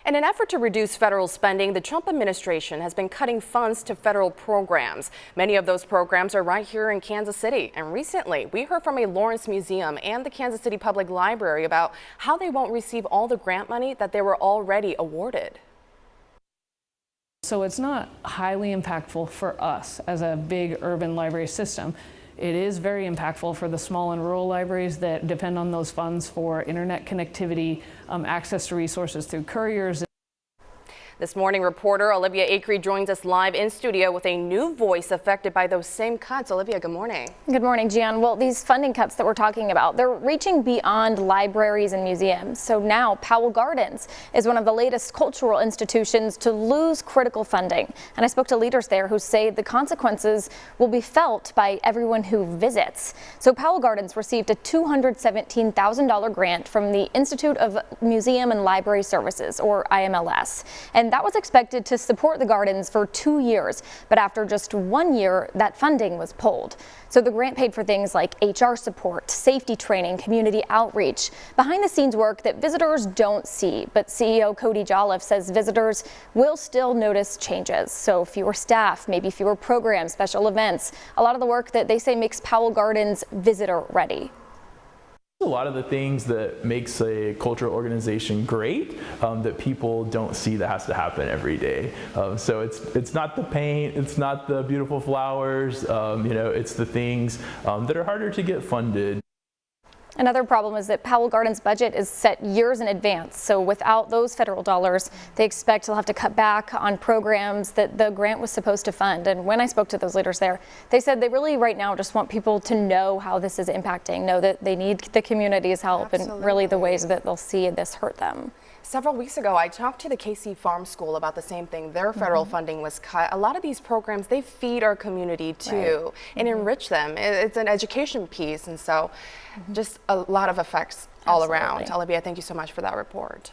In an effort to reduce federal spending, the Trump administration has been cutting funds to federal programs. Many of those programs are right here in Kansas City. And recently, we heard from a Lawrence Museum and the Kansas City Public Library about how they won't receive all the grant money that they were already awarded. So it's not highly impactful for us as a big urban library system. It is very impactful for the small and rural libraries that depend on those funds for internet connectivity, access to resources through couriers. This morning, reporter Olivia Acree joins us live in studio with a new voice affected by those same cuts. Olivia, good morning. Good morning, Gian. Well, these funding cuts that we're talking about, they're reaching beyond libraries and museums. So now Powell Gardens is one of the latest cultural institutions to lose critical funding. And I spoke to leaders there who say the consequences will be felt by everyone who visits. So Powell Gardens received a $217,000 grant from the Institute of Museum and Library Services, or IMLS. And that was expected to support the gardens for 2 years. But after just 1 year, that funding was pulled. So the grant paid for things like HR support, safety training, community outreach, behind the scenes work that visitors don't see. But CEO Cody Jolliffe says visitors will still notice changes. So fewer staff, maybe fewer programs, special events, a lot of the work that they say makes Powell Gardens visitor ready. A lot of the things that makes a cultural organization great that people don't see that has to happen every day. So it's not the paint, it's not the beautiful flowers, it's the things that are harder to get funded. Another problem is that Powell Gardens' budget is set years in advance. So without those federal dollars, they expect they'll have to cut back on programs that the grant was supposed to fund. And when I spoke to those leaders there, they said they really right now just want people to know how this is impacting, know that they need the community's help. Absolutely. And really the ways that they'll see this hurt them. Several weeks ago, I talked to the KC Farm School about the same thing. Their federal funding was cut. A lot of these programs, they feed our community too, and enrich them. It's an education piece, and so just a lot of effects all around. Olivia, thank you so much for that report.